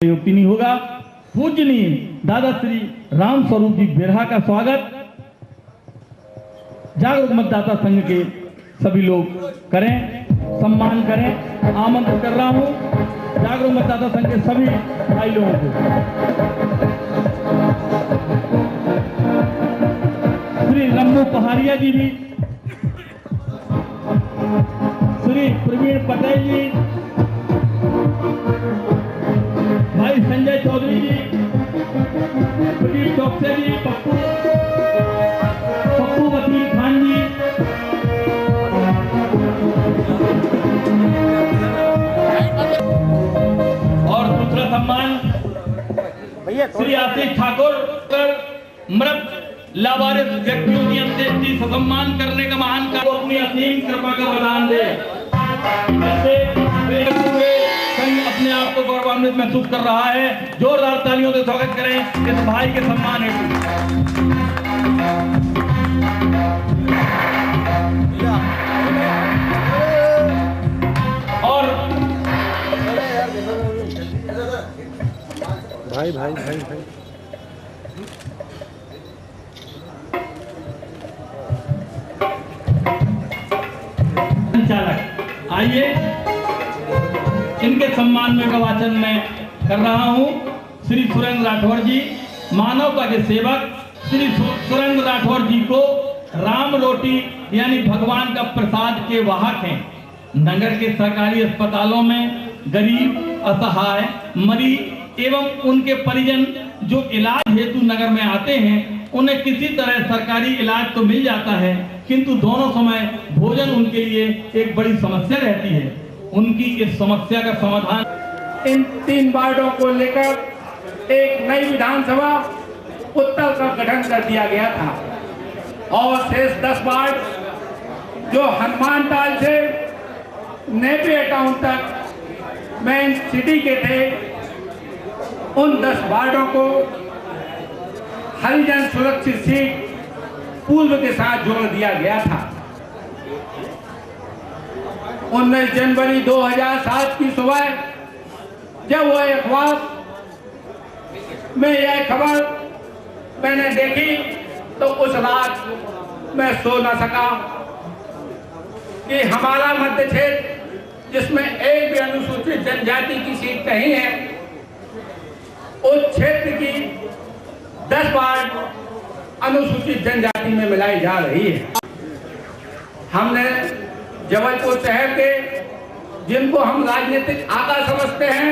युक्ति नहीं होगा। पूजनीय दादा श्री राम स्वरूप जी बिरहा का स्वागत जागरूक मतदाता संघ के सभी लोग करें, सम्मान करें। आमंत्रित कर रहा हूं जागरूक मतदाता संघ के सभी भाई लोगों को। श्री रम्मू पहाड़िया जी भी, श्री प्रवीण पटेल जी, भाई संजय चौधरी जी, प्रदीप चौकसे जी, पप्पू वकील खान जी, और दूसरा सम्मान श्री आशीष ठाकुर कर मृत लावारिस व्यक्तियों की अंत्येष्टि सम्मान करने का महान कार्य अपनी असीम कृपा का वरदान दे। अपने आप को गौरवान्वित महसूस कर रहा है। जोरदार तालियों से स्वागत करें इस भाई के सम्मान हेतु। और भाई भाई भाई भाई संचालक आइए इनके सम्मान में का वाचन मैं कर रहा हूं। श्री सुरेंद्र राठौर जी, मानवता के सेवक श्री सुरेंद्र राठौर जी को राम रोटी यानी भगवान का प्रसाद के वाहक हैं। नगर के सरकारी अस्पतालों में गरीब, असहाय, मरीज एवं उनके परिजन जो इलाज हेतु नगर में आते हैं, उन्हें किसी तरह सरकारी इलाज तो मिल जाता है, किंतु दोनों समय भोजन उनके लिए एक बड़ी समस्या रहती है। उनकी इस समस्या का समाधान इन 3 वार्डों को लेकर एक नई विधानसभा उत्तर का गठन कर दिया गया था और शेष 10 वार्ड जो हनुमान ताल से नेपियर टाउन तक मेन सिटी के थे, उन 10 वार्डों को हरिजन सुरक्षित सीट पूर्व के साथ जोड़ दिया गया था। 19 जनवरी 2007 की सुबह जब वो अखबार में यह खबर मैंने देखी तो उस रात मैं सो न सका कि हमारा मध्य क्षेत्र जिसमें एक भी अनुसूचित जनजाति की सीट नहीं है, उस क्षेत्र की 10 वार्ड अनुसूचित जनजाति में मिलाई जा रही है। हमने जबलपुर शहर के जिनको हम राजनीतिक आका समझते हैं,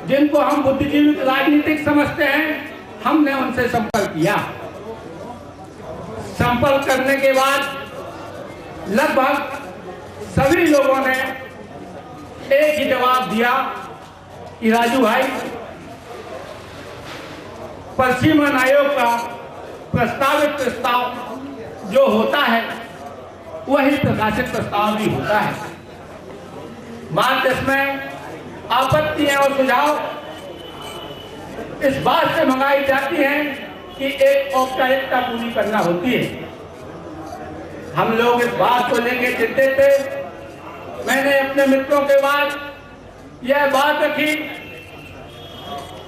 जिनको हम बुद्धिजीवी राजनीतिक समझते हैं, हमने उनसे संपर्क किया। संपर्क करने के बाद लगभग सभी लोगों ने एक ही जवाब दिया कि राजू भाई, पश्चिमन आयोग का प्रस्तावित प्रस्ताव जो होता है वही प्रकाशित प्रस्ताव भी होता है। मात्र इसमें आपत्तियां और सुझाव इस बात से मंगाई जाती हैं कि एक औपचारिकता पूरी करना होती है। हम लोग इस बात को लेकर चिंतित थे। मैंने अपने मित्रों के बाद यह बात रखी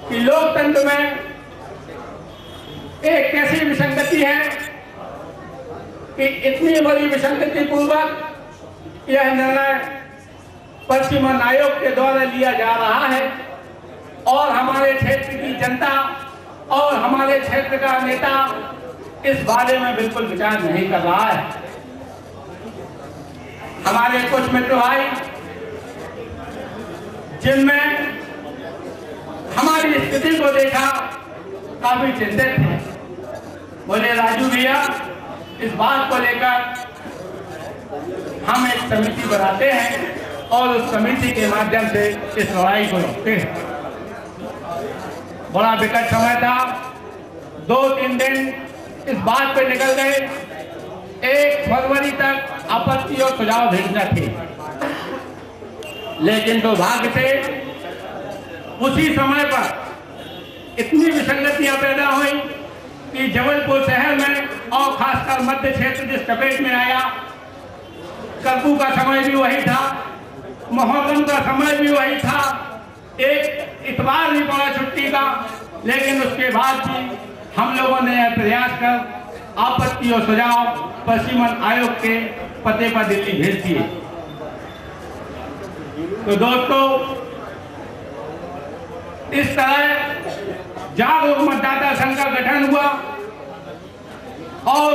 कि लोकतंत्र में एक कैसी विसंगति है कि इतनी बड़ी विसंगति पूर्वक यह निर्णय पश्चिमन आयोग के द्वारा लिया जा रहा है और हमारे क्षेत्र की जनता और हमारे क्षेत्र का नेता इस बारे में बिल्कुल विचार नहीं कर रहा है। हमारे कुछ मित्र भाई जिनमें हमारी स्थिति को देखा काफी चिंतित थे। बोले राजू भैया, इस बात को लेकर हम एक समिति बनाते हैं और उस समिति के माध्यम से इस लड़ाई को रोकते हैं। बड़ा विकट समय था। 2-3 दिन इस बात पे निकल गए। 1 फरवरी तक आपत्ति और सुझाव भेजना थे, लेकिन दुर्भाग्य से उसी समय पर इतनी विसंगतियां पैदा हुई कि जबलपुर शहर में और खासकर मध्य क्षेत्र जिस चपेट में आया, कर्फ्यू का समय भी वही था, मोहर्रम का समय भी वही था, एक इतवार भी पड़ा छुट्टी का, लेकिन उसके बाद भी हम लोगों ने यह प्रयास कर आपत्ति और सुझाव पश्चिमन आयोग के पते पर दिल्ली भेज दिए। तो दोस्तों, इस तरह जागरूक मतदाता संघ का गठन हुआ और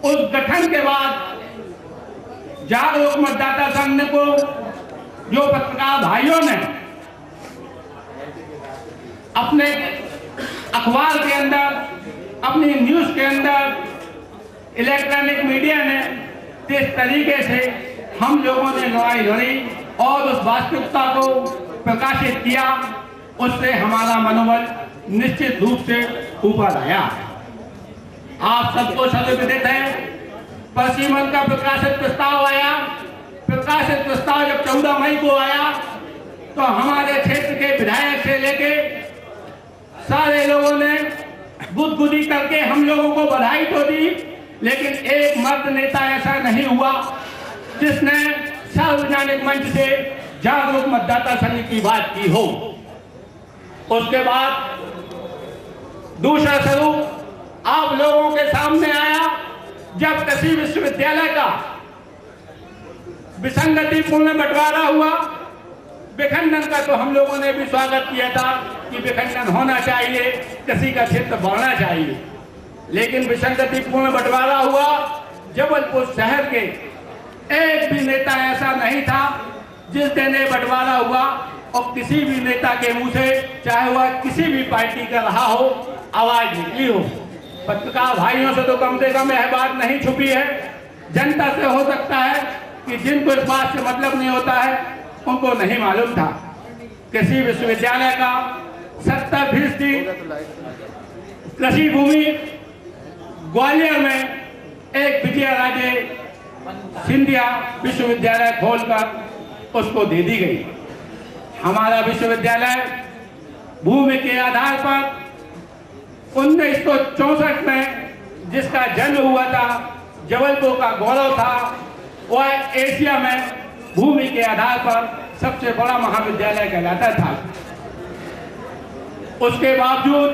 उस गठन के बाद जागरूक मतदाता संघ को जो पत्रकार भाइयों ने अपने अखबार के अंदर, अपनी न्यूज के अंदर, इलेक्ट्रॉनिक मीडिया ने जिस तरीके से हम लोगों ने लड़ाई लड़ी और उस वास्तविकता को प्रकाशित किया, उससे हमारा मनोबल निश्चित रूप से ऊपर आया। आप सबको सर्वविदित है, पश्चिमन का प्रकाशित प्रस्ताव आया। प्रकाशित प्रस्ताव जब 14 मई को आया तो हमारे क्षेत्र के विधायक से लेके सारे लोगों ने गुदगुदी करके हम लोगों को बधाई तो दी, लेकिन एक मर्द नेता ऐसा नहीं हुआ जिसने सार्वजनिक मंच से जागरूक मतदाता संघ की बात की हो। उसके बाद दूसरा स्वरूप आप लोगों के सामने आया जब कृषि विश्वविद्यालय का विसंगतिपूर्ण बंटवारा हुआ। विखंडन का तो हम लोगों ने भी स्वागत किया था कि विखंडन होना चाहिए, कृषि का क्षेत्र बढ़ना चाहिए, लेकिन विसंगतिपूर्ण बंटवारा हुआ। जबलपुर शहर के एक भी नेता ऐसा नहीं था जिस दिन ये बंटवारा हुआ और किसी भी नेता के मुंह से, चाहे वह किसी भी पार्टी का रहा हो, आवाज निकली हो। पत्रकार भाइयों से तो कम से कम यह बात नहीं छुपी है। जनता से हो सकता है कि जिनको इस बात से मतलब नहीं होता है उनको नहीं मालूम था। कृषि विश्वविद्यालय का 70% कृषि भूमि ग्वालियर में एक विजयराजे सिंधिया विश्वविद्यालय खोलकर उसको दे दी गई। हमारा विश्वविद्यालय भूमि के आधार पर 1964 में जिसका जन्म हुआ था, जबलपुर का गौरव था, वह एशिया में भूमि के आधार पर सबसे बड़ा महाविद्यालय कहलाता था। उसके बावजूद